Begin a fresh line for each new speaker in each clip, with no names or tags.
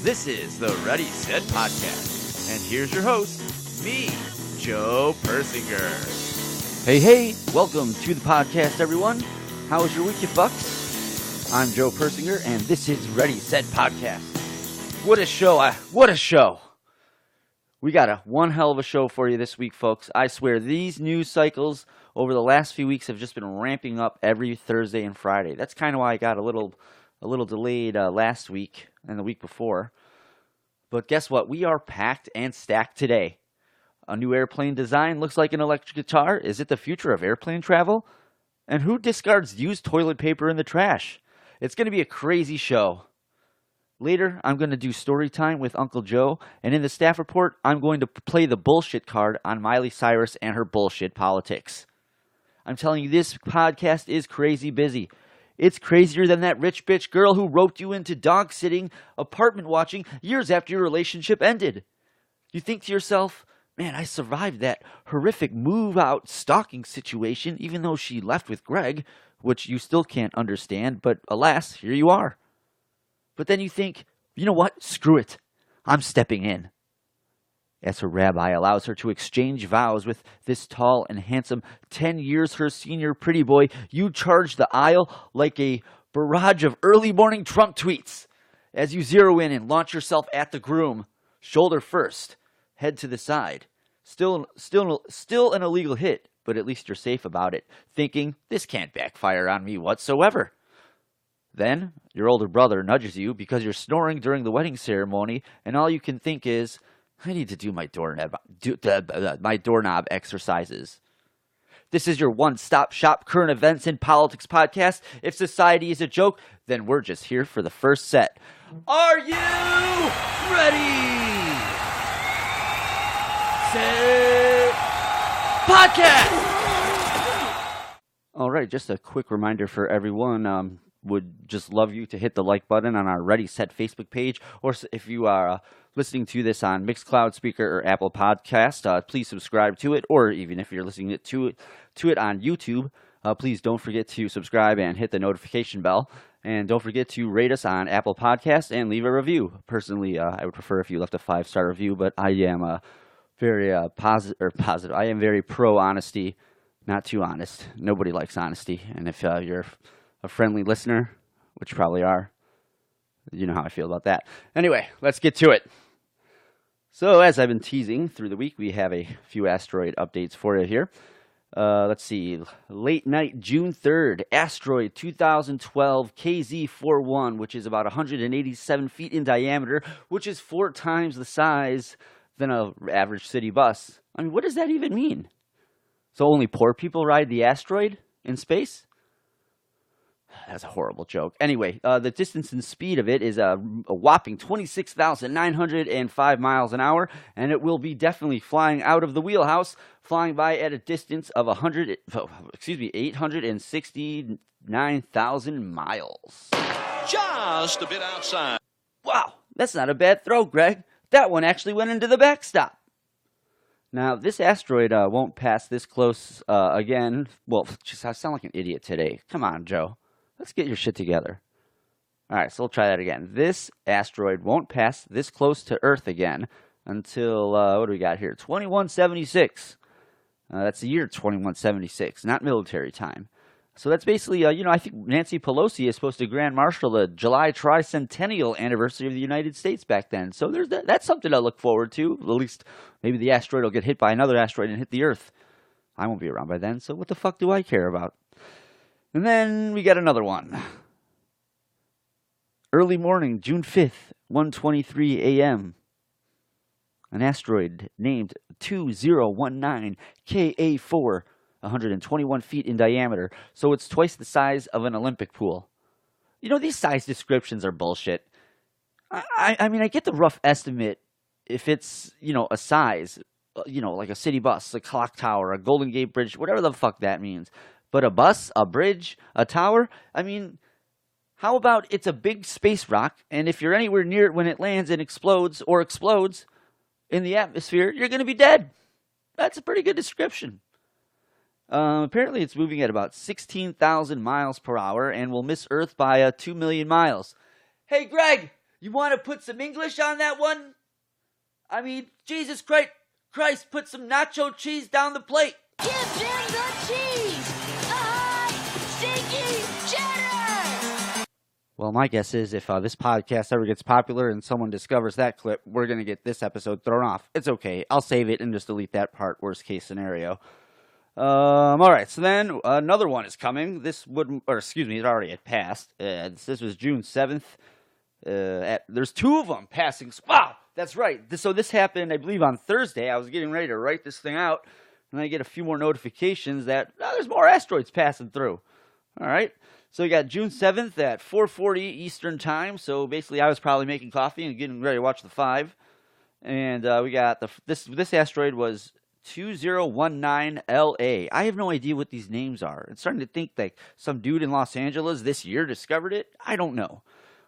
This is the Ready, Set Podcast. And here's your host, me, Joe Persinger.
Hey, welcome to the podcast, everyone. How was your week, you fucks? I'm Joe Persinger, and this is Ready, Set Podcast. What a show. We got one hell of a show for you this week, folks. I swear, these news cycles over the last few weeks have just been ramping up every Thursday and Friday. That's kind of why I got a little delayed last week and the week before. But guess what? We are packed and stacked today. A new airplane design looks like an electric guitar. Is it the future of airplane travel? And who discards used toilet paper in the trash? It's going to be a crazy show. Later, I'm going to do story time with Uncle Joe, and in the staff report, I'm going to play the bullshit card on Miley Cyrus and her bullshit politics. I'm telling you, this podcast is crazy busy. It's crazier than that rich bitch girl who roped you into dog sitting, apartment watching years after your relationship ended. You think to yourself, man, I survived that horrific move-out stalking situation even though she left with Greg, which you still can't understand, but alas, here you are. But then you think, you know what? Screw it. I'm stepping in. As her rabbi allows her to exchange vows with this tall and handsome 10 years her senior pretty boy, you charge the aisle like a barrage of early morning Trump tweets. As you zero in and launch yourself at the groom, shoulder first, head to the side. Still an illegal hit, but at least you're safe about it, thinking, this can't backfire on me whatsoever. Then, your older brother nudges you because you're snoring during the wedding ceremony, and all you can think is, I need to do my doorknob exercises. This is your one-stop shop current events and politics podcast. If society is a joke, then we're just here for the first set. Are you ready? Set podcast! All right, just a quick reminder for everyone. Would just love you to hit the like button on our Ready Set Facebook page, or if you are listening to this on Mixcloud, Speaker, or Apple Podcast, please subscribe to it, or even if you're listening to it on YouTube, please don't forget to subscribe and hit the notification bell, and don't forget to rate us on Apple Podcasts and leave a review. Personally, I would prefer if you left a 5-star review, but I am very positive. I am very pro-honesty, not too honest. Nobody likes honesty, and if you're a friendly listener, which you probably are, you know how I feel about that. Anyway, let's get to it. So, as I've been teasing through the week, we have a few asteroid updates for you here. Let's see. Late night, June 3rd, asteroid 2012 KZ41, which is about 187 feet in diameter, which is 4 times the size than an average city bus. I mean, what does that even mean? So only poor people ride the asteroid in space? That's a horrible joke. Anyway, the distance and speed of it is a whopping 26,905 miles an hour, and it will be definitely flying out of the wheelhouse, flying by at a distance of 869,000 miles.
Just a bit outside.
Wow, that's not a bad throw, Greg. That one actually went into the backstop. Now, this asteroid won't pass this close again. Well, just I sound like an idiot today. Come on, Joe. Let's get your shit together. All right, so we'll try that again. This asteroid won't pass this close to Earth again until, what do we got here? 2176. That's the year 2176, not military time. So that's basically, I think Nancy Pelosi is supposed to Grand Marshal the July tricentennial anniversary of the United States back then. So that's something to look forward to. At least maybe the asteroid will get hit by another asteroid and hit the Earth. I won't be around by then, so what the fuck do I care about? And then we got another one. Early morning, June 5th, 1:23 a.m. An asteroid named 2019 KA4, 121 feet in diameter, so it's twice the size of an Olympic pool. You know, these size descriptions are bullshit. I mean, I get the rough estimate if it's, a size, like a city bus, a clock tower, a Golden Gate Bridge, whatever the fuck that means. But a bus, a bridge, a tower, I mean, how about it's a big space rock, and if you're anywhere near it when it lands and explodes in the atmosphere, you're going to be dead. That's a pretty good description. Apparently, it's moving at about 16,000 miles per hour and will miss Earth by 2 million miles. Hey, Greg, You want to put some English on that one? I mean, Jesus Christ, put some nacho cheese down the plate.
Give them the cheese! Stinky cheddar!
Well, my guess is if this podcast ever gets popular and someone discovers that clip, we're going to get this episode thrown off. It's okay. I'll save it and just delete that part, worst case scenario. All right, so then another one is coming. It already had passed. This was June 7th. There's two of them passing. Wow, that's right. So this happened, I believe, on Thursday. I was getting ready to write this thing out, and I get a few more notifications that there's more asteroids passing through. All right, so we got June 7th at 4:40 Eastern Time. So basically, I was probably making coffee and getting ready to watch the 5. And we got this asteroid was 2019 LA. I have no idea what these names are. I'm starting to think like some dude in Los Angeles this year discovered it. I don't know.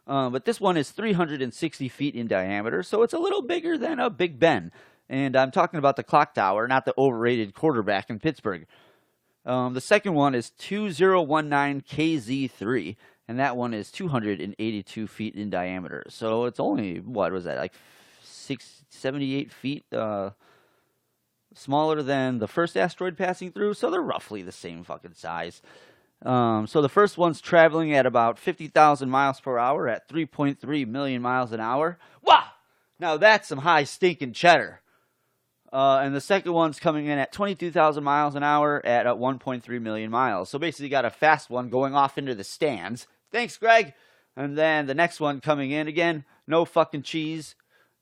But this one is 360 feet in diameter, so it's a little bigger than a Big Ben. And I'm talking about the clock tower, not the overrated quarterback in Pittsburgh. The second one is 2019 KZ3, and that one is 282 feet in diameter. So it's only, what was that, like 78 feet smaller than the first asteroid passing through, so they're roughly the same fucking size. So the first one's traveling at about 50,000 miles per hour at 3.3 million miles an hour. Wow! Now that's some high stinking cheddar. And the second one's coming in at 22,000 miles an hour at 1.3 million miles. So basically you got a fast one going off into the stands. Thanks, Greg. And then the next one coming in again, no fucking cheese.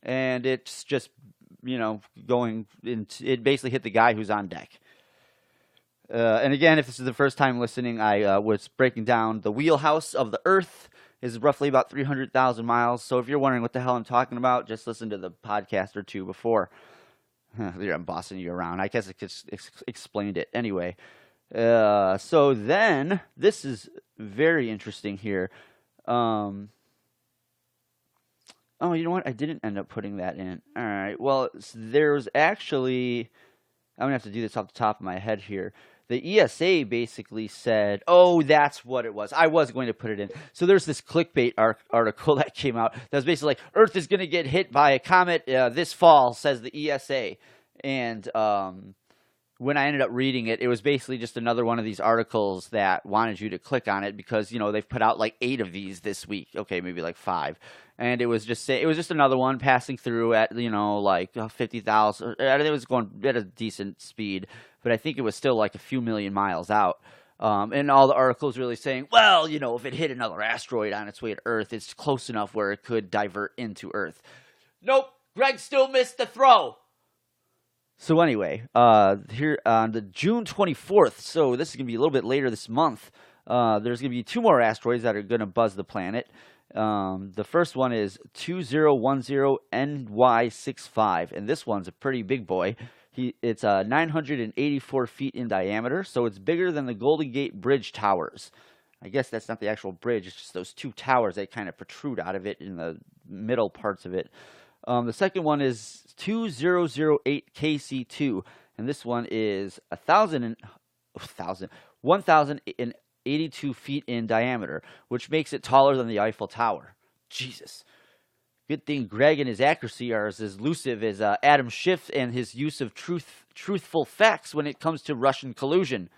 And it's just, going into, it basically hit the guy who's on deck. And again, if this is the first time listening, I was breaking down the wheelhouse of the Earth is roughly about 300,000 miles. So if you're wondering what the hell I'm talking about, just listen to the podcast or two before. I'm bossing you around. I guess I just explained it. Anyway, so then this is very interesting here. Oh, you know what? I didn't end up putting that in. All right. Well, there's actually, I'm going to have to do this off the top of my head here. The ESA basically said, oh, that's what it was. I was going to put it in. So there's this clickbait article that came out that was basically like, Earth is going to get hit by a comet this fall, says the ESA. And when I ended up reading it, it was basically just another one of these articles that wanted you to click on it because, they've put out like 8 of these this week. Okay, maybe like 5. And it was just another one passing through at, like 50,000. I think it was going at a decent speed, but I think it was still like a few million miles out. And all the articles really saying, well, if it hit another asteroid on its way to Earth, it's close enough where it could divert into Earth. Nope, Greg still missed the throw. So anyway, here on the June 24th, so this is going to be a little bit later this month, there's going to be 2 more asteroids that are going to buzz the planet. The first one is 2010 NY65, and this one's a pretty big boy. It's 984 feet in diameter, so it's bigger than the Golden Gate Bridge towers. I guess that's not the actual bridge, it's just those 2 towers that kind of protrude out of it in the middle parts of it. The second one is 2008 KC2, and this one is 1,082 feet in diameter, which makes it taller than the Eiffel Tower. Jesus. Good thing Greg and his accuracy are as elusive as Adam Schiff and his use of truthful facts when it comes to Russian collusion.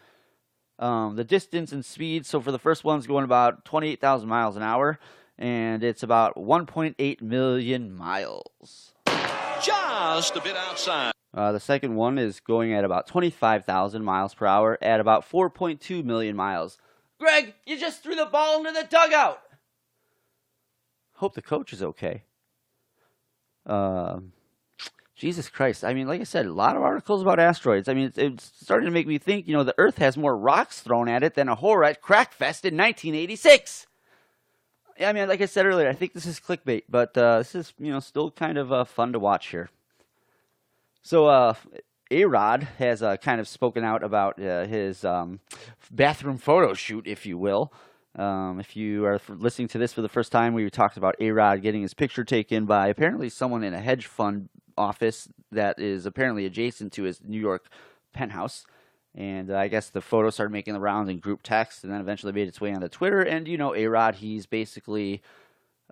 The distance and speed, so for the first one's going about 28,000 miles an hour, and it's about 1.8 million miles.
Just a bit outside.
The second one is going at about 25,000 miles per hour at about 4.2 million miles. Greg, you just threw the ball into the dugout. Hope the coach is okay. Jesus Christ. I mean, like I said, a lot of articles about asteroids. I mean, it's starting to make me think, the Earth has more rocks thrown at it than a whore at Crackfest in 1986. I mean, like I said earlier, I think this is clickbait, but this is, still kind of fun to watch here. So, A-Rod has kind of spoken out about his bathroom photo shoot, if you will. If you are listening to this for the first time, we talked about A-Rod getting his picture taken by apparently someone in a hedge fund office that is apparently adjacent to his New York penthouse. And I guess the photo started making the rounds in group text and then eventually made its way onto Twitter. And, A-Rod, he's basically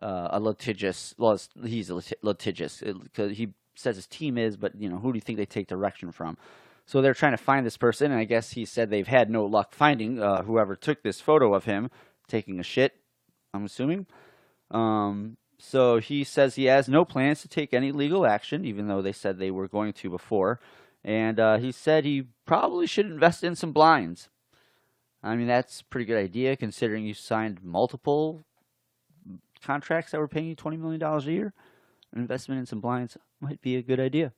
a litigious. Well, he's litigious because he says his team is, but who do you think they take direction from? So they're trying to find this person, and I guess he said they've had no luck finding whoever took this photo of him taking a shit, I'm assuming. So he says he has no plans to take any legal action, even though they said they were going to before. And he said he probably should invest in some blinds. I mean, that's a pretty good idea, considering you signed multiple contracts that were paying you $20 million a year. An investment in some blinds might be a good idea.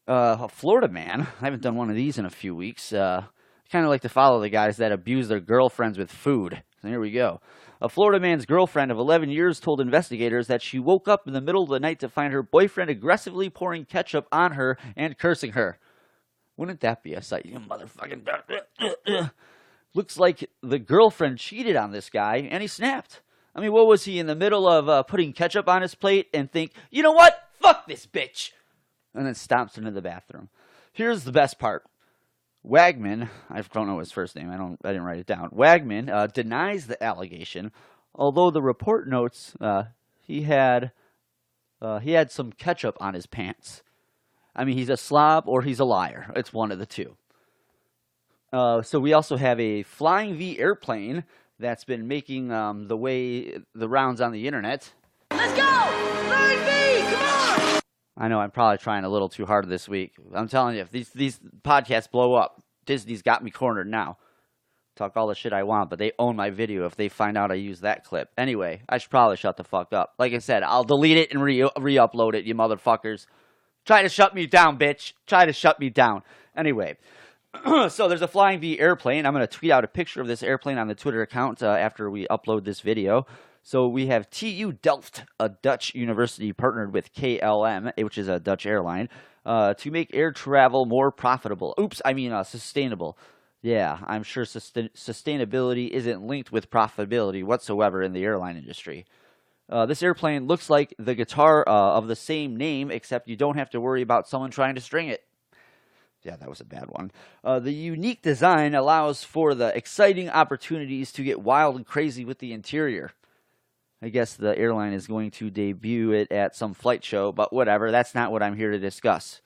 A Florida man, I haven't done one of these in a few weeks. I kind of like to follow the guys that abuse their girlfriends with food. So here we go. A Florida man's girlfriend of 11 years told investigators that she woke up in the middle of the night to find her boyfriend aggressively pouring ketchup on her and cursing her. Wouldn't that be a sight? You motherfucking... Looks like the girlfriend cheated on this guy, and he snapped. I mean, what was he in the middle of putting ketchup on his plate and think, you know what? Fuck this bitch. And then stomps into the bathroom. Here's the best part. Wagman, I don't know his first name. I didn't write it down. Wagman denies the allegation, although the report notes he had some ketchup on his pants. I mean, he's a slob or he's a liar. It's one of the two. So we also have a Flying V airplane that's been making the rounds on the internet.
Let's go! Flying V! Come on!
I know I'm probably trying a little too hard this week. I'm telling you, if these podcasts blow up, Disney's got me cornered now. Talk all the shit I want, but they own my video if they find out I use that clip. Anyway, I should probably shut the fuck up. Like I said, I'll delete it and re-upload it, you motherfuckers. Try to shut me down, bitch. Try to shut me down. Anyway, so there's a Flying V airplane. I'm going to tweet out a picture of this airplane on the Twitter account after we upload this video. So we have TU Delft, a Dutch university partnered with KLM, which is a Dutch airline, to make air travel more profitable. Sustainable. Yeah, I'm sure sustainability isn't linked with profitability whatsoever in the airline industry. This airplane looks like the guitar of the same name, except you don't have to worry about someone trying to string it. Yeah, that was a bad one. The unique design allows for the exciting opportunities to get wild and crazy with the interior. I guess the airline is going to debut it at some flight show, but whatever. That's not what I'm here to discuss.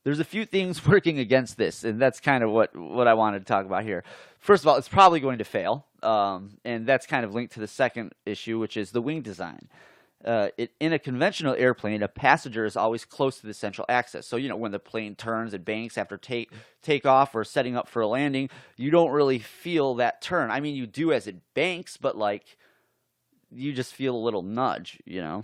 There's a few things working against this, and that's kind of what I wanted to talk about here. First of all, it's probably going to fail, and that's kind of linked to the second issue, which is the wing design. In a conventional airplane, a passenger is always close to the central axis. So, when the plane turns and banks after takeoff or setting up for a landing, you don't really feel that turn. I mean, you do as it banks, but, you just feel a little nudge, and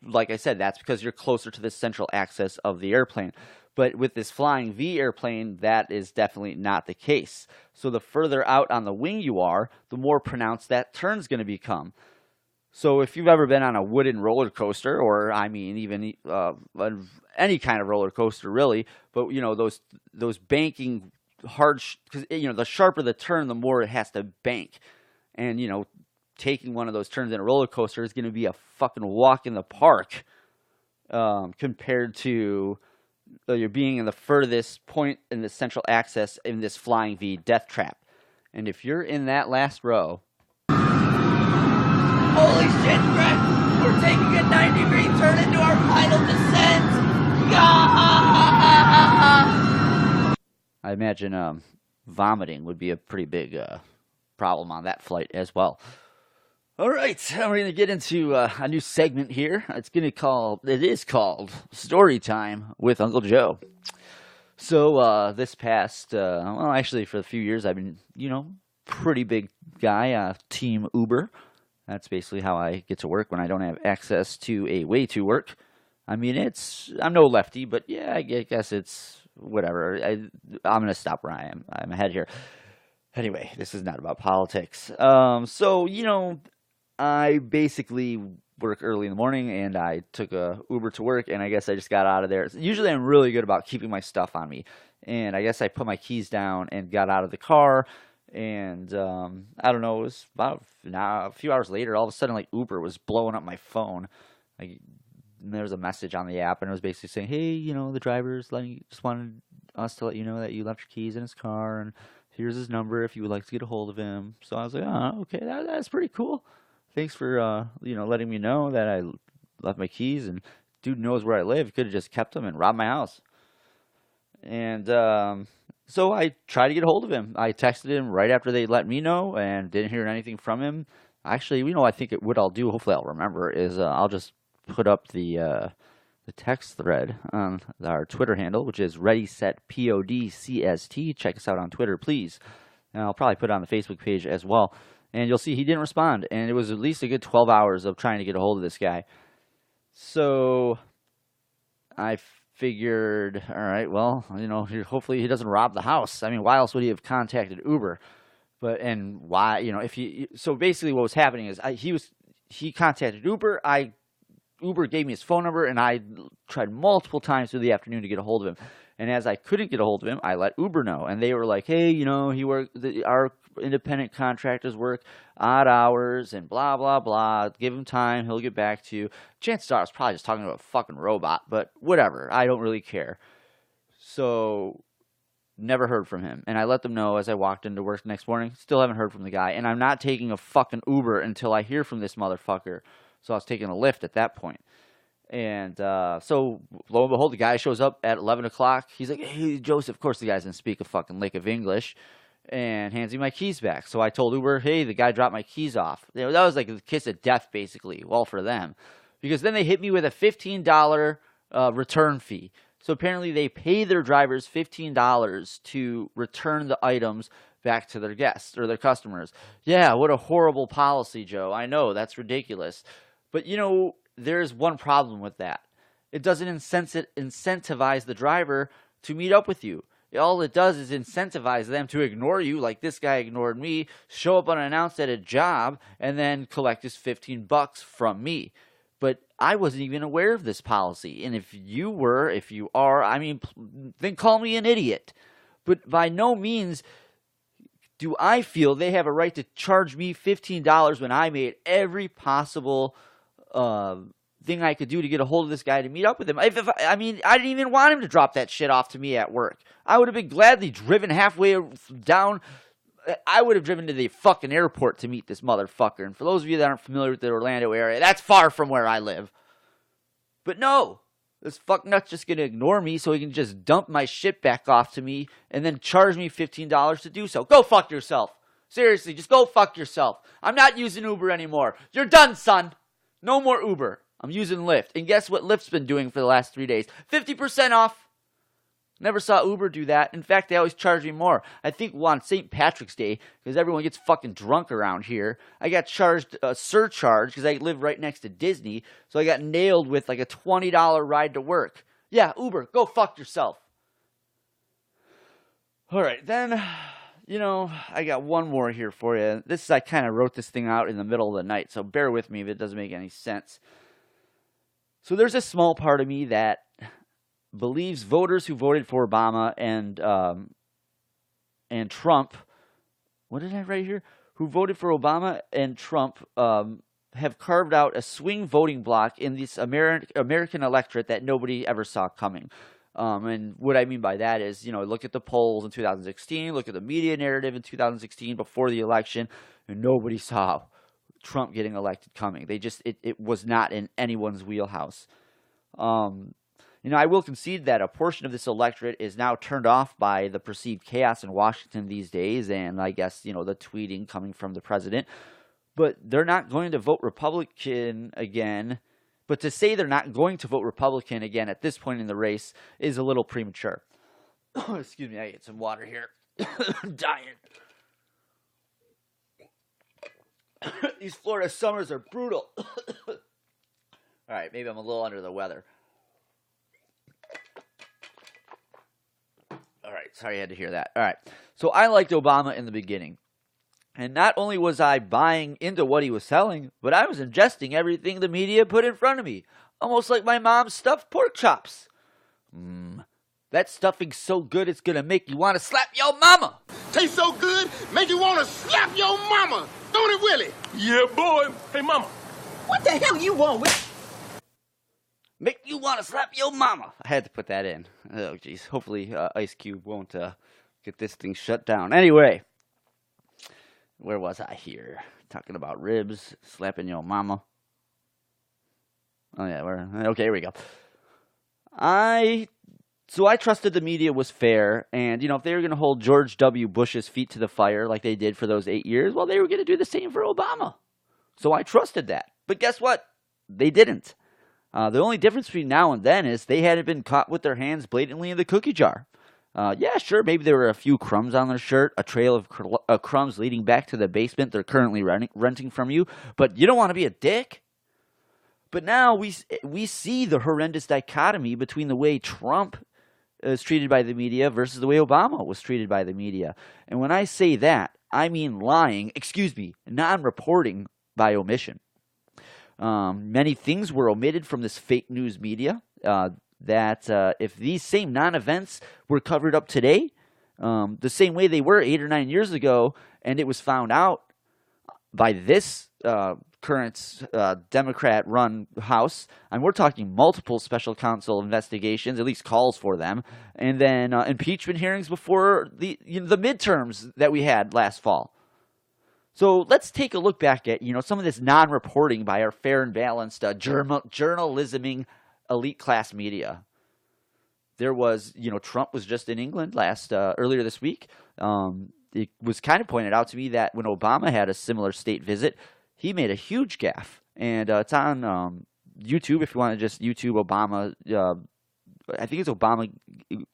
like I said, that's because you're closer to the central axis of the airplane. But with this Flying V airplane, that is definitely not the case. So the further out on the wing you are, the more pronounced that turn's going to become. So if you've ever been on a wooden roller coaster, or even any kind of roller coaster really, but those banking hard, because the sharper the turn, the more it has to bank, and taking one of those turns in a roller coaster is going to be a fucking walk in the park compared to you're being in the furthest point in the central axis in this Flying V death trap. And if you're in that last row, holy shit, Brett, we're taking a 90-degree turn into our final descent. I imagine vomiting would be a pretty big problem on that flight as well. All right, we're going to get into a new segment here. It is called Story Time with Uncle Joe. So this past, actually for a few years, I've been, pretty big guy, Team Uber. That's basically how I get to work when I don't have access to a way to work. I mean, I'm no lefty, but yeah, I guess it's whatever. I'm going to stop where I am. I'm ahead here. Anyway, this is not about politics. I basically work early in the morning, and I took a Uber to work, and I guess I just got out of there. Usually I'm really good about keeping my stuff on me, and I guess I put my keys down and got out of the car, and I don't know, it was about a few hours later, all of a sudden, Uber was blowing up my phone. There was a message on the app, and it was basically saying, hey, the driver's just wanted us to let you know that you left your keys in his car, and here's his number if you would like to get a hold of him. So I was like, oh, okay, that's pretty cool. Thanks for, letting me know that I left my keys, and dude knows where I live. He could have just kept them and robbed my house. And so I tried to get a hold of him. I texted him right after they let me know and didn't hear anything from him. Actually, I think what I'll do, hopefully I'll remember, is I'll just put up the text thread on our Twitter handle, which is ReadySetPodcast. Check us out on Twitter, please. And I'll probably put it on the Facebook page as well. And you'll see he didn't respond. And it was at least a good 12 hours of trying to get a hold of this guy. So I figured, all right, well, hopefully he doesn't rob the house. I mean, why else would he have contacted Uber? And why, so basically what was happening is he contacted Uber. Uber gave me his phone number, and I tried multiple times through the afternoon to get a hold of him. And as I couldn't get a hold of him, I let Uber know. And they were like, hey, our independent contractors work odd hours and blah, blah, blah. Give him time. He'll get back to you. Chances are I was probably just talking to a fucking robot, but whatever. I don't really care. So never heard from him. And I let them know as I walked into work the next morning. Still haven't heard from the guy. And I'm not taking a fucking Uber until I hear from this motherfucker. So I was taking a Lyft at that point. And so, lo and behold, the guy shows up at 11 o'clock. He's like, hey, Joseph. Of course, the guy doesn't speak a fucking lick of English. And hands me my keys back. So I told Uber, hey, the guy dropped my keys off. That was like the kiss of death, basically. Well, for them. Because then they hit me with a $15 return fee. So apparently they pay their drivers $15 to return the items back to their guests or their customers. Yeah, what a horrible policy, Joe. I know, that's ridiculous. But, there's one problem with that. It doesn't incentivize the driver to meet up with you. All it does is incentivize them to ignore you, like this guy ignored me, show up unannounced at a job, and then collect his $15 from me. But I wasn't even aware of this policy. And if you are, then call me an idiot. But by no means do I feel they have a right to charge me $15 when I made every possible thing I could do to get a hold of this guy to meet up with him. I didn't even want him to drop that shit off to me at work. I would have been gladly driven halfway down. I would have driven to the fucking airport to meet this motherfucker. And for those of you that aren't familiar with the Orlando area, that's far from where I live. But no, this fucknut's just going to ignore me so he can just dump my shit back off to me and then charge me $15 to do so. Go fuck yourself. Seriously, just go fuck yourself. I'm not using Uber anymore. You're done, son. No more Uber. I'm using Lyft. And guess what Lyft's been doing for the last 3 days? 50% off. Never saw Uber do that. In fact, they always charge me more. I think on St. Patrick's Day, because everyone gets fucking drunk around here, I got charged a surcharge because I live right next to Disney. So I got nailed with like a $20 ride to work. Yeah, Uber, go fuck yourself. All right, then, I got one more here for you. I kind of wrote this thing out in the middle of the night, so bear with me if it doesn't make any sense. So there's a small part of me that believes voters who voted for Obama and Trump, what did I write here? Who voted for Obama and Trump have carved out a swing voting bloc in this American electorate that nobody ever saw coming. And what I mean by that is, look at the polls in 2016, look at the media narrative in 2016 before the election, and nobody saw Trump getting elected coming. It was not in anyone's wheelhouse. I will concede that a portion of this electorate is now turned off by the perceived chaos in Washington these days, and I guess, the tweeting coming from the president. But they're not going to vote Republican again. But to say they're not going to vote Republican again at this point in the race is a little premature. Excuse me, I get some water here. I'm dying. These Florida summers are brutal. All right, maybe I'm a little under the weather. All right, sorry you had to hear that. All right, so I liked Obama in the beginning. And not only was I buying into what he was selling, but I was ingesting everything the media put in front of me. Almost like my mom's stuffed pork chops. That stuffing's so good it's going to make you want to slap your mama.
Tastes so good, make you want to slap your mama. Don't it, Willie?
Yeah, boy. Hey, mama.
What the hell you want with?
Make you want to slap your mama. I had to put that in. Oh, jeez. Hopefully Ice Cube won't Get this thing shut down. Anyway, where was I here? Talking about ribs, slapping your mama. Oh, yeah, okay, here we go. So I trusted the media was fair, and, if they were going to hold George W. Bush's feet to the fire like they did for those 8 years, well, they were going to do the same for Obama. So I trusted that. But guess what? They didn't. The only difference between now and then is they hadn't been caught with their hands blatantly in the cookie jar. Yeah, sure, maybe there were a few crumbs on their shirt, a trail of crumbs leading back to the basement they're currently renting from you, but you don't want to be a dick. But now we see the horrendous dichotomy between the way Trump is treated by the media versus the way Obama was treated by the media. And when I say that, I mean lying, non-reporting by omission. Many things were omitted from this fake news media that if these same non-events were covered up today, the same way they were 8 or 9 years ago, and it was found out by this current Democrat-run House, and we're talking multiple special counsel investigations, at least calls for them, and then impeachment hearings before the midterms that we had last fall. So let's take a look back at some of this non-reporting by our fair and balanced journalisming elite class media. There was, Trump was just in England earlier this week. It was kind of pointed out to me that when Obama had a similar state visit, he made a huge gaffe. And it's on YouTube if you want to just YouTube Obama. I think it's Obama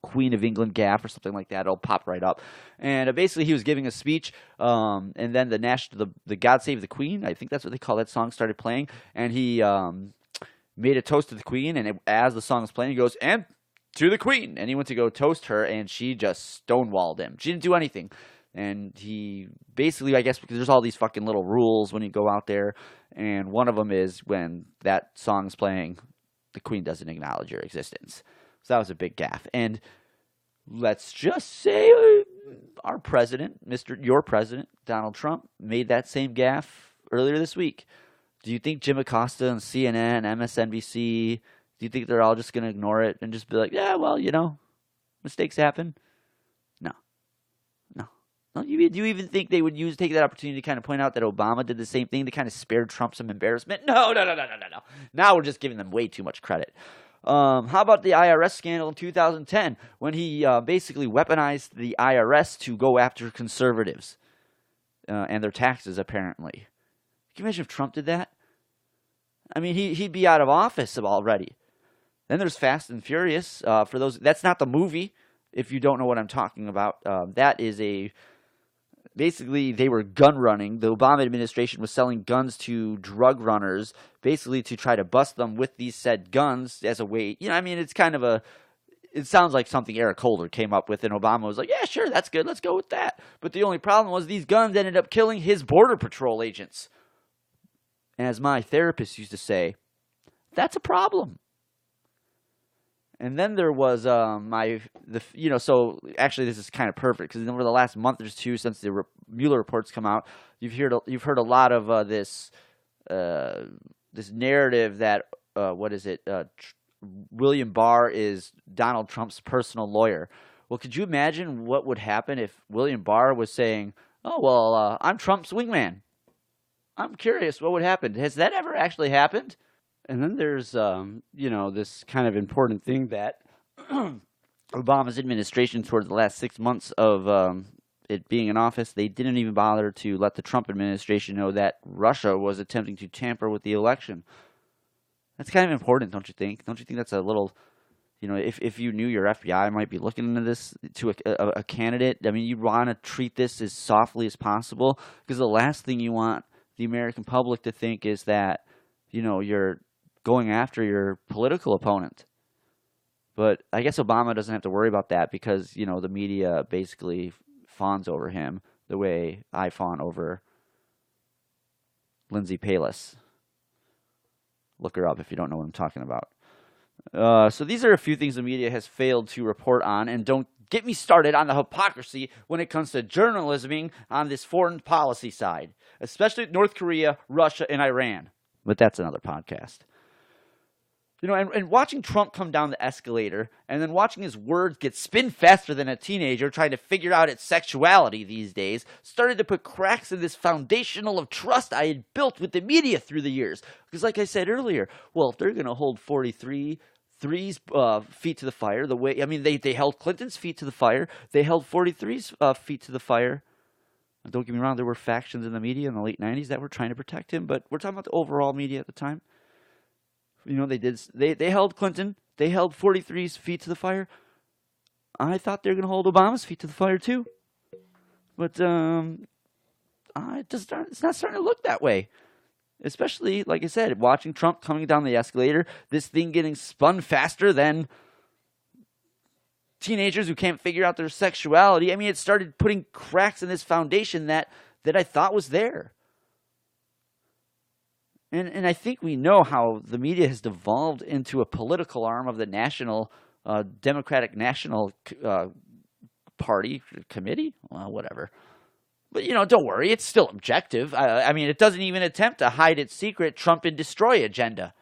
Queen of England gaffe or something like that. It'll pop right up. And basically he was giving a speech, and then the God Save the Queen, I think that's what they call that song, started playing. And he made a toast to the Queen, and as the song was playing, he goes, "And to the Queen." And he went to go toast her, and she just stonewalled him. She didn't do anything. And he basically, I guess, because there's all these fucking little rules when you go out there, and one of them is when that song's playing, the Queen doesn't acknowledge your existence. So that was a big gaffe. And let's just say our president, your president, Donald Trump, made that same gaffe earlier this week. Do you think Jim Acosta and CNN, MSNBC, do you think they're all just going to ignore it and just be like, yeah, well, mistakes happen? No. Do you even think they would take that opportunity to kind of point out that Obama did the same thing to kind of spare Trump some embarrassment? No. Now we're just giving them way too much credit. How about the IRS scandal in 2010 when he basically weaponized the IRS to go after conservatives and their taxes, apparently? Can you imagine if Trump did that? I mean, he'd be out of office already. Then there's Fast and Furious. For those, that's not the movie. If you don't know what I'm talking about, that is basically they were gun running. The Obama administration was selling guns to drug runners, basically to try to bust them with these said guns as a way. It's kind of it sounds like something Eric Holder came up with, and Obama was like, yeah, sure, that's good. Let's go with that. But the only problem was these guns ended up killing his Border Patrol agents. As my therapist used to say, that's a problem. And then there was so actually this is kind of perfect because over the last month or two since the Mueller reports come out, you've heard a lot of this narrative that William Barr is Donald Trump's personal lawyer. Well, could you imagine what would happen if William Barr was saying, "Oh well, I'm Trump's wingman"? I'm curious what would happen. Has that ever actually happened? And then there's, this kind of important thing that Obama's administration, towards the last 6 months of it being in office, they didn't even bother to let the Trump administration know that Russia was attempting to tamper with the election. That's kind of important, don't you think? Don't you think that's a little, if you knew your FBI might be looking into this to a candidate, I mean, you'd want to treat this as softly as possible, because the last thing you want the American public to think is that, you're going after your political opponent. But I guess Obama doesn't have to worry about that because, the media basically fawns over him the way I fawn over Lindsay Palis. Look her up if you don't know what I'm talking about. So these are a few things the media has failed to report on, and don't get me started on the hypocrisy when it comes to journalisming on this foreign policy side, especially North Korea, Russia, and Iran. But that's another podcast. You know, and watching Trump come down the escalator and then watching his words get spin faster than a teenager trying to figure out its sexuality these days started to put cracks in this foundational of trust I had built with the media through the years. Because like I said earlier, well, if they're going to hold 43 threes feet to the fire, the way, I mean, they held Clinton's feet to the fire. They held 43's feet to the fire. And don't get me wrong, there were factions in the media in the late 90s that were trying to protect him, but we're talking about the overall media at the time. You know, they held Clinton. They held 43's feet to the fire. I thought they were going to hold Obama's feet to the fire too. But it's not starting to look that way. Especially, like I said, watching Trump coming down the escalator, this thing getting spun faster than teenagers who can't figure out their sexuality. I mean, it started putting cracks in this foundation that I thought was there. And I think we know how the media has devolved into a political arm of the national Democratic National Party Committee, well, whatever. But, you know, don't worry, it's still objective. I mean, it doesn't even attempt to hide its secret Trump and destroy agenda.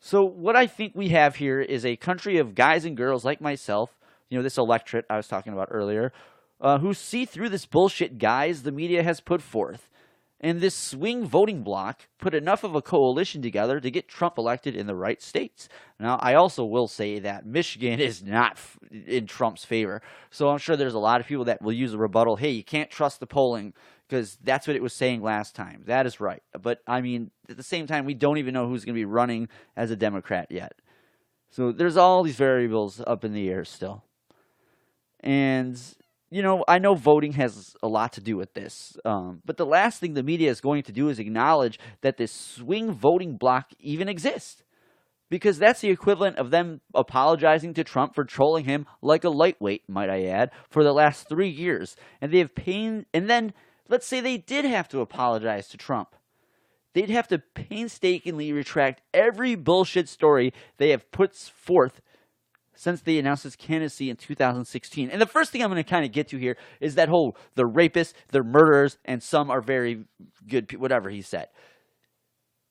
So what I think we have here is a country of guys and girls like myself, you know, this electorate I was talking about earlier, who see through this bullshit guise the media has put forth. And this swing voting bloc put enough of a coalition together to get Trump elected in the right states. Now, I also will say that Michigan is not in Trump's favor. So I'm sure there's a lot of people that will use a rebuttal, hey, you can't trust the polling because that's what it was saying last time. That is right. But, I mean, at the same time, we don't even know who's going to be running as a Democrat yet. So there's all these variables up in the air still. And you know, I know voting has a lot to do with this, but the last thing the media is going to do is acknowledge that this swing voting bloc even exists, because that's the equivalent of them apologizing to Trump for trolling him like a lightweight, might I add, for the last 3 years. And they have pain. And then let's say they did have to apologize to Trump. They'd have to painstakingly retract every bullshit story they have put forth since they announced his candidacy in 2016. And the first thing I'm going to kind of get to here is that whole, they're rapists, they're murderers, and some are very good people, whatever he said.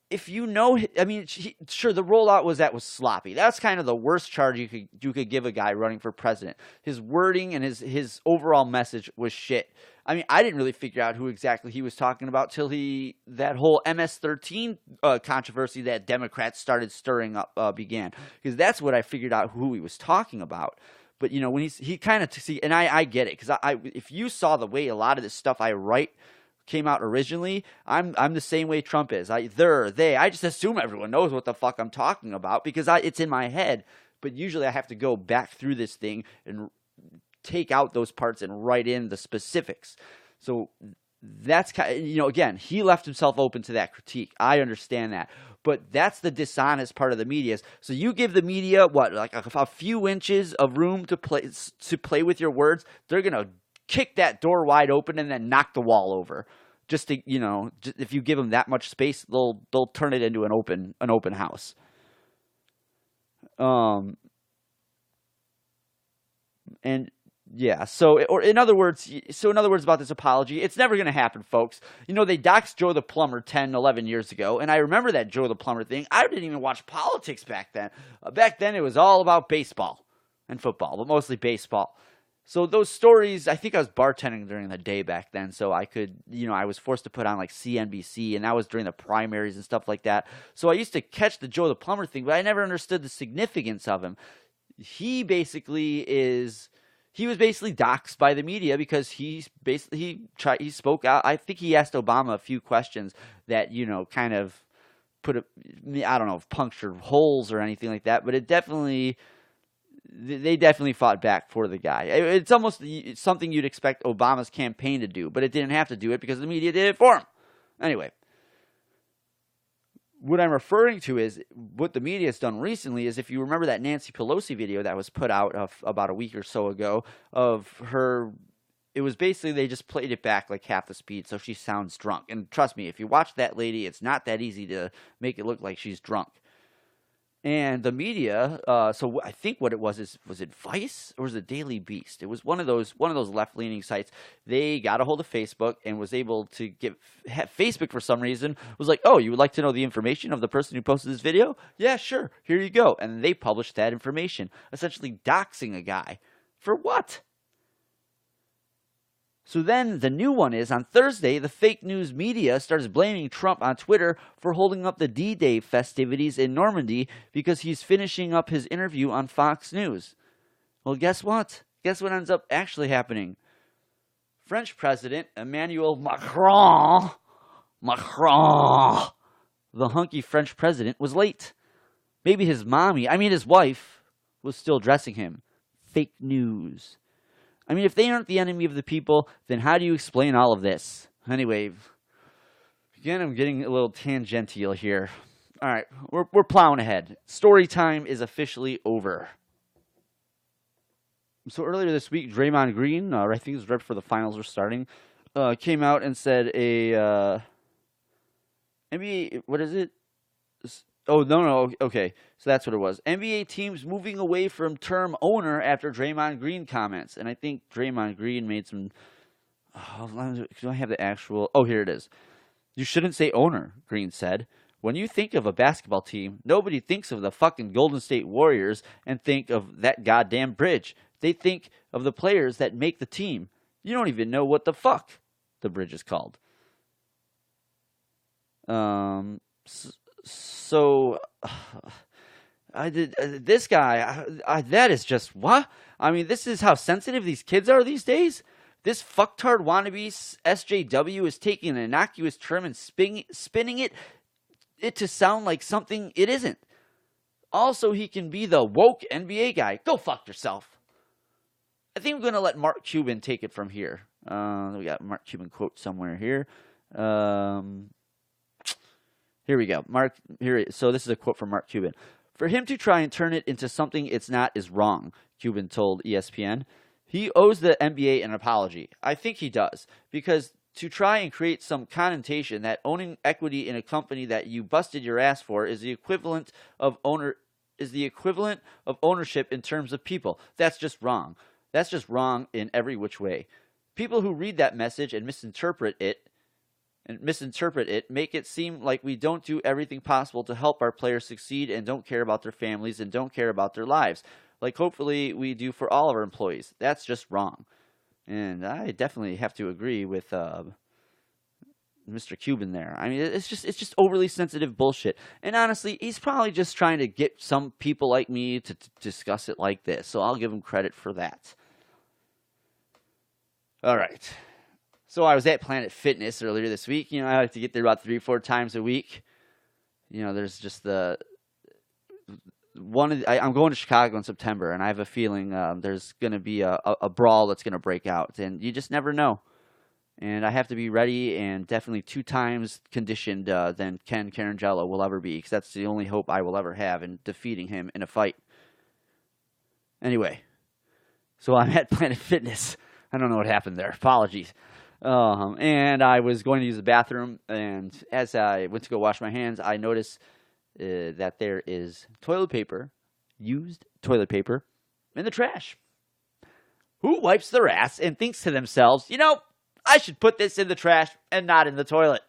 If you know, I mean, sure, the rollout was sloppy. That's kind of the worst charge you could give a guy running for president. His wording and his overall message was shit. I mean, I didn't really figure out who exactly he was talking about till that whole MS-13 controversy that Democrats started stirring up began, because that's what I figured out who he was talking about. But you know, when he kind of see, and I get it, because if you saw the way a lot of this stuff I write came out originally, I'm the same way Trump is. I just assume everyone knows what the fuck I'm talking about because it's in my head. But usually I have to go back through this thing and take out those parts and write in the specifics. So that's kind of, you know, again, he left himself open to that critique. I understand that. But that's the dishonest part of the media. So you give the media like a few inches of room to play with your words, they're going to kick that door wide open and then knock the wall over. Just to, you know, if you give them that much space, they'll turn it into an open house. And yeah, so in other words about this apology, it's never going to happen, folks. You know, they doxed Joe the Plumber 10, 11 years ago, and I remember that Joe the Plumber thing. I didn't even watch politics back then. Back then, it was all about baseball and football, but mostly baseball. So those stories, I think I was bartending during the day back then, so I could, you know, I was forced to put on like CNBC, and that was during the primaries and stuff like that. So I used to catch the Joe the Plumber thing, but I never understood the significance of him. He was basically doxxed by the media because he spoke out. I think he asked Obama a few questions that, you know, kind of punctured holes or anything like that, but they definitely fought back for the guy. It's almost something you'd expect Obama's campaign to do, but it didn't have to do it because the media did it for him. Anyway, what I'm referring to is what the media has done recently is, if you remember that Nancy Pelosi video that was put out about a week or so ago of her, it was basically they just played it back like half the speed so she sounds drunk. And trust me, if you watch that lady, it's not that easy to make it look like she's drunk. And the media, so I think what it was it Vice or was it Daily Beast? It was one of those left-leaning sites. They got a hold of Facebook and was able to Facebook for some reason was like, oh, you would like to know the information of the person who posted this video? Yeah, sure. Here you go. And they published that information, essentially doxing a guy. For what? So then the new one is on Thursday, the fake news media starts blaming Trump on Twitter for holding up the D-Day festivities in Normandy because he's finishing up his interview on Fox News. Well, guess what? Guess what ends up actually happening? French President Emmanuel Macron, the hunky French president, was late. Maybe his wife, was still dressing him. Fake news. I mean, if they aren't the enemy of the people, then how do you explain all of this? Anyway, again, I'm getting a little tangential here. All right, we're plowing ahead. Story time is officially over. So earlier this week, Draymond Green, I think it was right before the finals were starting, came out and said NBA, what is it? Oh, no, okay. So that's what it was. NBA teams moving away from term owner after Draymond Green comments. And I think Draymond Green made some... do I have the actual... Oh, here it is. You shouldn't say owner, Green said. When you think of a basketball team, nobody thinks of the fucking Golden State Warriors and think of that goddamn bridge. They think of the players that make the team. You don't even know what the fuck the bridge is called. So, this guy, that is just, what? I mean, this is how sensitive these kids are these days? This fucktard wannabe SJW is taking an innocuous term and spinning it to sound like something it isn't. Also, he can be the woke NBA guy. Go fuck yourself. I think I'm going to let Mark Cuban take it from here. We got Mark Cuban quote somewhere here. Here we go. So this is a quote from Mark Cuban. For him to try and turn it into something it's not is wrong, Cuban told ESPN. He owes the NBA an apology. I think he does. Because to try and create some connotation that owning equity in a company that you busted your ass for is the equivalent of ownership in terms of people. That's just wrong. That's just wrong in every which way. People who read that message and misinterpret it make it seem like we don't do everything possible to help our players succeed and don't care about their families and don't care about their lives. Like hopefully we do for all of our employees. That's just wrong. And I definitely have to agree with Mr. Cuban there. I mean, it's just overly sensitive bullshit. And honestly, he's probably just trying to get some people like me to discuss it like this. So I'll give him credit for that. All right. So I was at Planet Fitness earlier this week. You know, I like to get there about 3-4 times a week. You know, there's just I'm going to Chicago in September, and I have a feeling there's going to be a brawl that's going to break out, and you just never know. And I have to be ready and definitely 2 times conditioned than Ken Carangello will ever be, because that's the only hope I will ever have in defeating him in a fight. Anyway, so I'm at Planet Fitness. I don't know what happened there. Apologies. And I was going to use the bathroom, and as I went to go wash my hands, I noticed that there is used toilet paper, in the trash. Who wipes their ass and thinks to themselves, you know, I should put this in the trash and not in the toilet?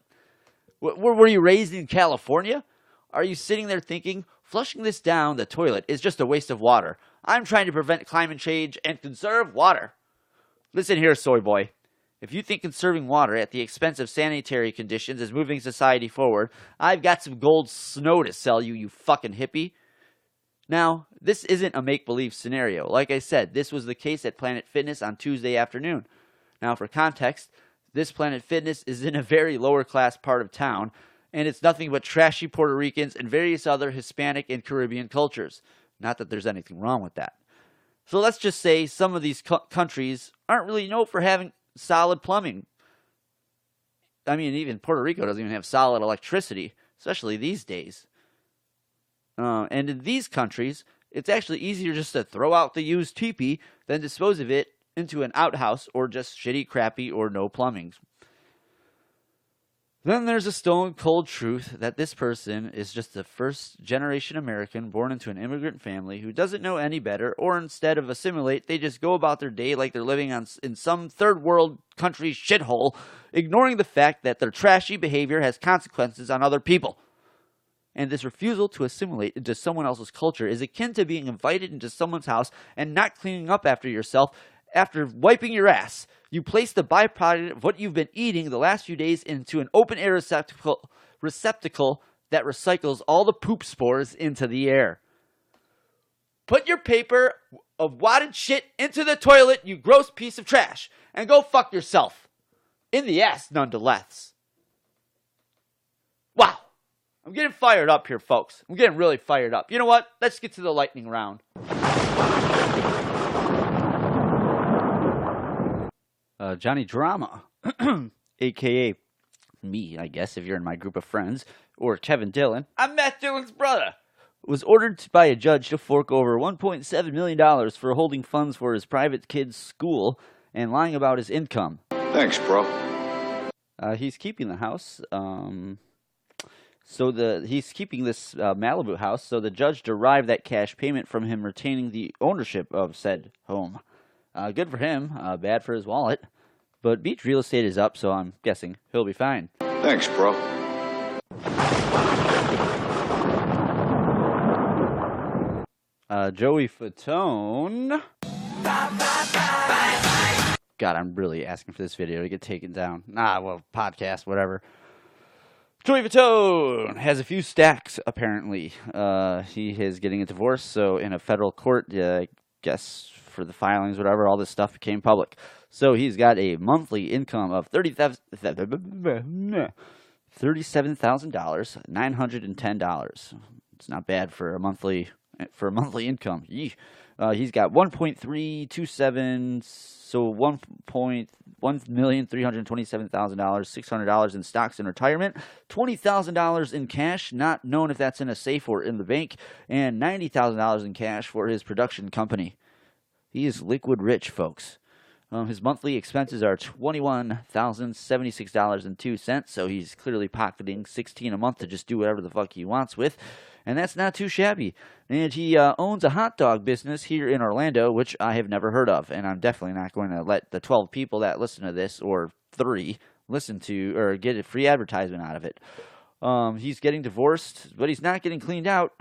Were you raised in California? Are you sitting there thinking, flushing this down the toilet is just a waste of water? I'm trying to prevent climate change and conserve water. Listen here, soy boy. If you think conserving water at the expense of sanitary conditions is moving society forward, I've got some gold snow to sell you, you fucking hippie. Now, this isn't a make-believe scenario. Like I said, this was the case at Planet Fitness on Tuesday afternoon. Now, for context, this Planet Fitness is in a very lower-class part of town, and it's nothing but trashy Puerto Ricans and various other Hispanic and Caribbean cultures. Not that there's anything wrong with that. So let's just say some of these countries aren't really known for having solid plumbing. I mean, even Puerto Rico doesn't even have solid electricity, especially these days. And in these countries, it's actually easier just to throw out the used teepee than dispose of it into an outhouse or just shitty, crappy, or no plumbing. Then there's a stone cold truth that this person is just a first generation American born into an immigrant family who doesn't know any better, or instead of assimilate, they just go about their day like they're living in some third world country shithole, ignoring the fact that their trashy behavior has consequences on other people. And this refusal to assimilate into someone else's culture is akin to being invited into someone's house and not cleaning up after yourself after wiping your ass. You place the byproduct of what you've been eating the last few days into an open-air receptacle that recycles all the poop spores into the air. Put your paper of wadded shit into the toilet, you gross piece of trash, and go fuck yourself. In the ass, nonetheless. Wow. I'm getting fired up here, folks. I'm getting really fired up. You know what? Let's get to the lightning round. Johnny Drama, a.k.a. me, I guess, if you're in my group of friends, or Kevin Dillon. I'm Matt Dillon's brother. Was ordered by a judge to fork over $1.7 million for holding funds for his private kid's school and lying about his income.
Thanks, bro.
He's keeping the house. He's keeping this Malibu house, so the judge derived that cash payment from him retaining the ownership of said home. Good for him, bad for his wallet. But beach real estate is up, so I'm guessing he'll be fine.
Thanks, bro.
Joey Fatone. God, I'm really asking for this video to get taken down. Podcast, whatever. Joey Fatone has a few stacks, apparently. He is getting a divorce, so in a federal court, I guess for the filings, whatever, all this stuff became public. So he's got a monthly income of $37,910. It's not bad for a monthly income. He's got 1.327, so $1,327,000, $600 in stocks in retirement, $20,000 in cash, not known if that's in a safe or in the bank, and $90,000 in cash for his production company. He is liquid rich, folks. His monthly expenses are $21,076.02, so he's clearly pocketing $16 a month to just do whatever the fuck he wants with, and that's not too shabby. And he owns a hot dog business here in Orlando, which I have never heard of, and I'm definitely not going to let the 12 people that listen to this, or 3, listen to or get a free advertisement out of it. He's getting divorced, but he's not getting cleaned out.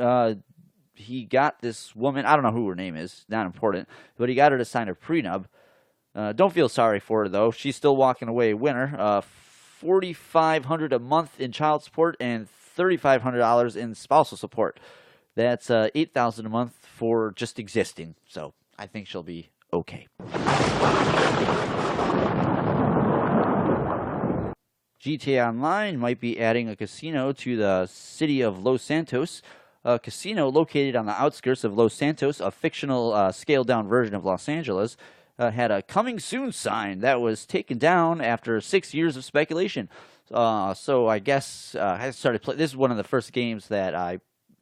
He got this woman, I don't know who her name is, not important, but he got her to sign a prenup. Don't feel sorry for her, though. She's still walking away a winner. $4,500 a month in child support and $3,500 in spousal support. That's $8,000 a month for just existing. So I think she'll be okay. GTA Online might be adding a casino to the city of Los Santos. A casino located on the outskirts of Los Santos, a fictional scaled-down version of Los Angeles, had a coming soon sign that was taken down after 6 years of speculation. So I guess I started playing. This is one of the first games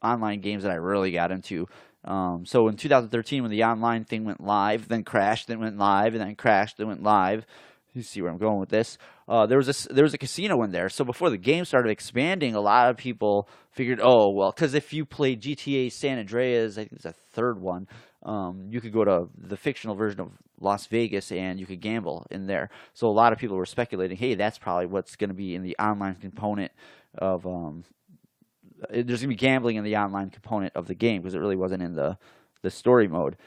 online games that I really got into. So in 2013, when the online thing went live, then crashed, then went live, and then crashed, then went live. You see where I'm going with this. There was a casino in there. So before the game started expanding, a lot of people figured, oh well, because if you played GTA San Andreas, I think it's a third one. You could go to the fictional version of Las Vegas and you could gamble in there. So a lot of people were speculating, hey, that's probably what's going to be in the online component of there's going to be gambling in the online component of the game, because it really wasn't in the story mode.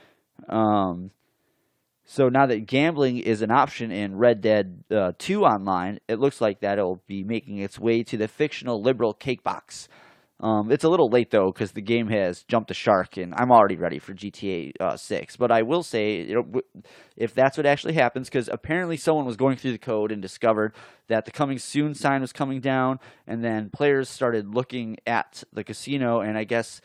So now that gambling is an option in Red Dead 2 online, it looks like that it'll be making its way to the fictional liberal cake box. It's a little late, though, because the game has jumped the shark, and I'm already ready for GTA 6. But I will say, if that's what actually happens, because apparently someone was going through the code and discovered that the coming soon sign was coming down, and then players started looking at the casino, and I guess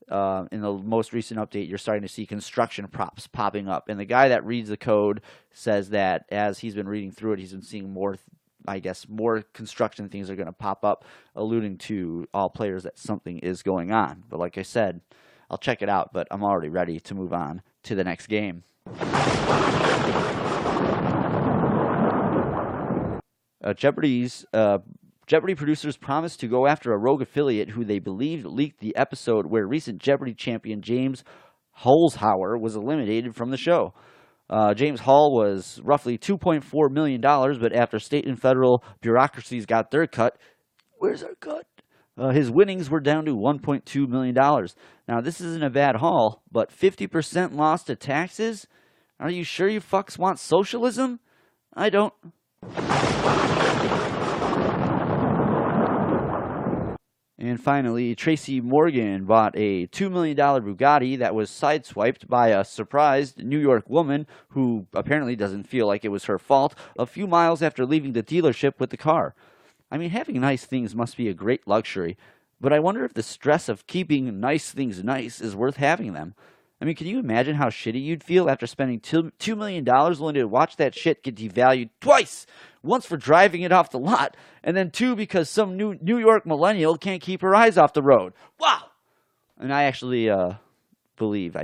in the most recent update, you're starting to see construction props popping up. And the guy that reads the code says that as he's been reading through it, he's been seeing more construction things are going to pop up, alluding to all players that something is going on. But like I said, I'll check it out, but I'm already ready to move on to the next game. Jeopardy's Jeopardy producers promised to go after a rogue affiliate who they believed leaked the episode where recent Jeopardy champion James Holzhauer was eliminated from the show. James Hall was roughly $2.4 million, but after state and federal bureaucracies got their cut, where's our cut? His winnings were down to $1.2 million. Now, this isn't a bad haul, but 50% loss to taxes? Are you sure you fucks want socialism? I don't. And finally, Tracy Morgan bought a $2 million Bugatti that was sideswiped by a surprised New York woman who apparently doesn't feel like it was her fault a few miles after leaving the dealership with the car. I mean, having nice things must be a great luxury, but I wonder if the stress of keeping nice things nice is worth having them. I mean, can you imagine how shitty you'd feel after spending $2 million only to watch that shit get devalued twice? Once for driving it off the lot, and then two because some New York millennial can't keep her eyes off the road. Wow! And I actually I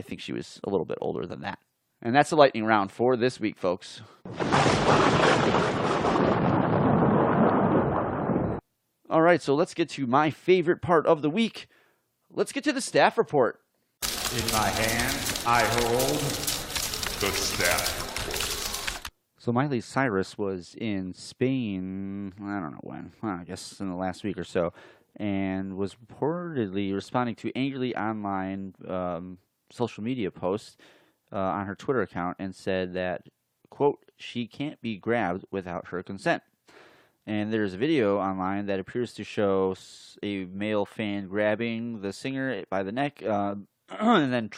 think she was a little bit older than that. And that's the lightning round for this week, folks. All right, so let's get to my favorite part of the week. Let's get to the staff report.
In my hands, I hold the staff.
So Miley Cyrus was in Spain, I don't know when, I guess in the last week or so, and was reportedly responding to angrily online social media posts on her Twitter account and said that, quote, she can't be grabbed without her consent. And there's a video online that appears to show a male fan grabbing the singer by the neck and then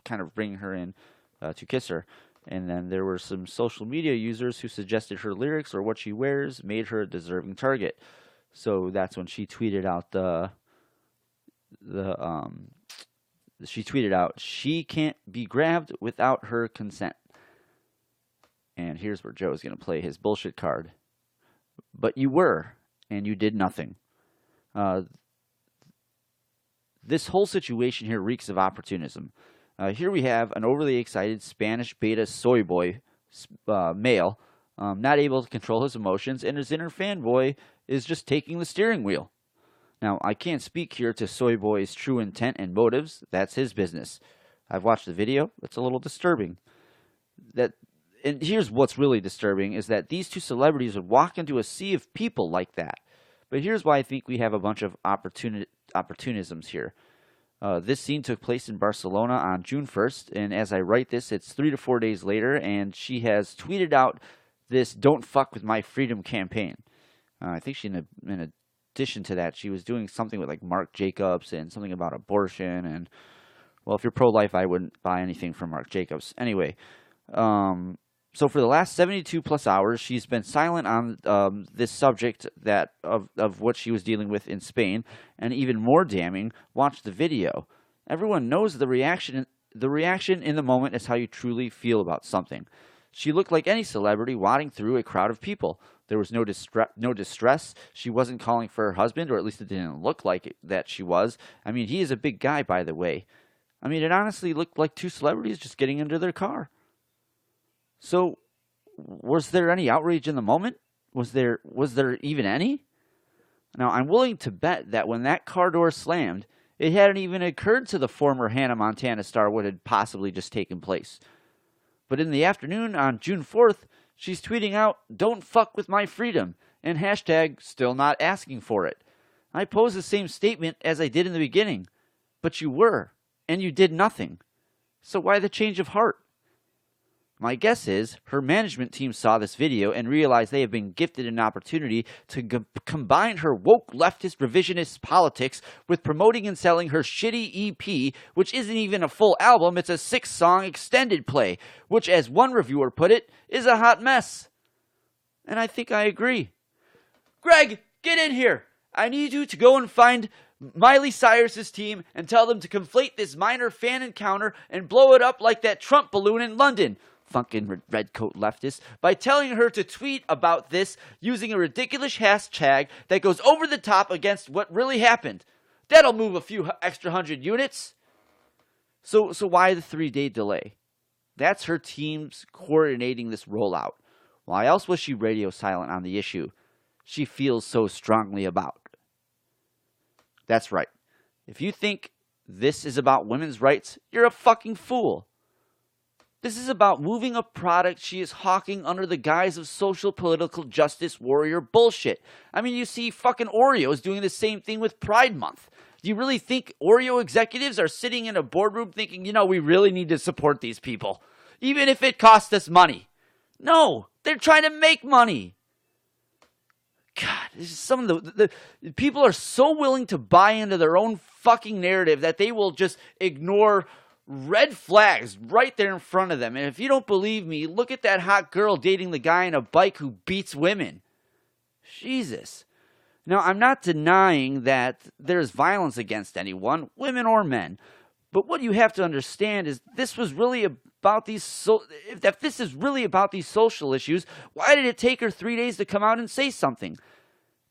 kind of bringing her in to kiss her. And then there were some social media users who suggested her lyrics or what she wears made her a deserving target. So that's when she tweeted out she can't be grabbed without her consent. And here's where Joe's going to play his bullshit card. But you were, and you did nothing. This whole situation here reeks of opportunism. Here we have an overly excited Spanish beta soy boy male, not able to control his emotions, and his inner fanboy is just taking the steering wheel. Now, I can't speak here to soy boy's true intent and motives. That's his business. I've watched the video. It's a little disturbing. And here's what's really disturbing is that these two celebrities would walk into a sea of people like that. But here's why I think we have a bunch of opportunisms here. This scene took place in Barcelona on June 1st, and as I write this, it's 3 to 4 days later, and she has tweeted out this "Don't Fuck With My Freedom" campaign. I think in addition to that, she was doing something with like Marc Jacobs and something about abortion, and, well, if you're pro-life, I wouldn't buy anything from Marc Jacobs. Anyway, so for the last 72 plus hours, she's been silent on this subject of what she was dealing with in Spain, and even more damning, watch the video. Everyone knows the reaction. The reaction in the moment is how you truly feel about something. She looked like any celebrity wadding through a crowd of people. There was no distress. She wasn't calling for her husband, or at least it didn't look like it, that she was. I mean, he is a big guy, by the way. I mean, it honestly looked like two celebrities just getting into their car. So, was there any outrage in the moment? Was there even any? Now, I'm willing to bet that when that car door slammed, it hadn't even occurred to the former Hannah Montana star what had possibly just taken place. But in the afternoon on June 4th, she's tweeting out, "Don't fuck with my freedom," and hashtag still not asking for it. I pose the same statement as I did in the beginning, but you were, and you did nothing. So why the change of heart? My guess is her management team saw this video and realized they have been gifted an opportunity to combine her woke leftist revisionist politics with promoting and selling her shitty EP, which isn't even a full album, it's a 6-song extended play, which, as one reviewer put it, is a hot mess. And I think I agree. Greg, get in here! I need you to go and find Miley Cyrus's team and tell them to conflate this minor fan encounter and blow it up like that Trump balloon in London. Funkin' redcoat leftist, by telling her to tweet about this using a ridiculous hashtag that goes over the top against what really happened. That'll move a few extra 100 units. So why the 3-day delay? That's her team's coordinating this rollout. Why else was she radio silent on the issue? she feels so strongly about. That's right. If you think this is about women's rights, you're a fucking fool. This is about moving a product she is hawking under the guise of social political justice warrior bullshit. I mean, you see fucking Oreo is doing the same thing with Pride Month. Do you really think Oreo executives are sitting in a boardroom thinking, we really need to support these people, even if it costs us money? No, they're trying to make money. God, this is some of the people are so willing to buy into their own fucking narrative that they will just ignore red flags right there in front of them. And if you don't believe me, look at that hot girl dating the guy on a bike who beats women. Jesus. Now, I'm not denying that there's violence against anyone, women or men. But what you have to understand is this was really about if this is really about these social issues, why did it take her 3 days to come out and say something?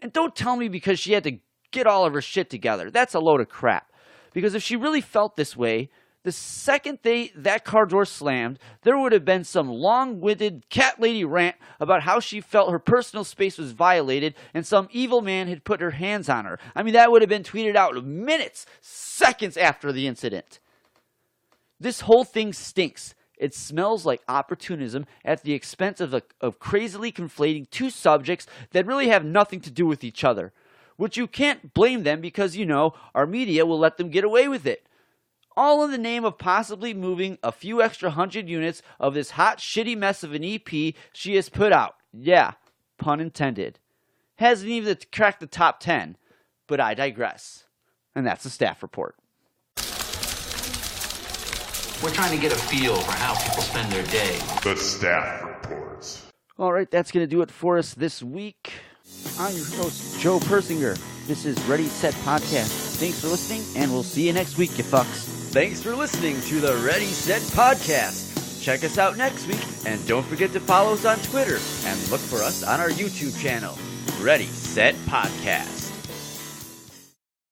And don't tell me because she had to get all of her shit together. That's a load of crap. Because if she really felt this way, the second that car door slammed, there would have been some long-winded cat lady rant about how she felt her personal space was violated and some evil man had put her hands on her. I mean, that would have been tweeted out minutes, seconds after the incident. This whole thing stinks. It smells like opportunism at the expense of crazily conflating two subjects that really have nothing to do with each other. Which you can't blame them because, our media will let them get away with it. All in the name of possibly moving a few extra 100 units of this hot, shitty mess of an EP she has put out. Yeah, pun intended. Hasn't even cracked the top 10, but I digress. And that's the staff report.
We're trying to get a feel for how people spend their day.
The staff reports.
All right, that's going to do it for us this week. I'm your host, Joe Persinger. This is Ready, Set Podcast. Thanks for listening, and we'll see you next week, you fucks.
Thanks for listening to the Ready, Set Podcast. Check us out next week, and don't forget to follow us on Twitter and look for us on our YouTube channel, Ready, Set Podcast.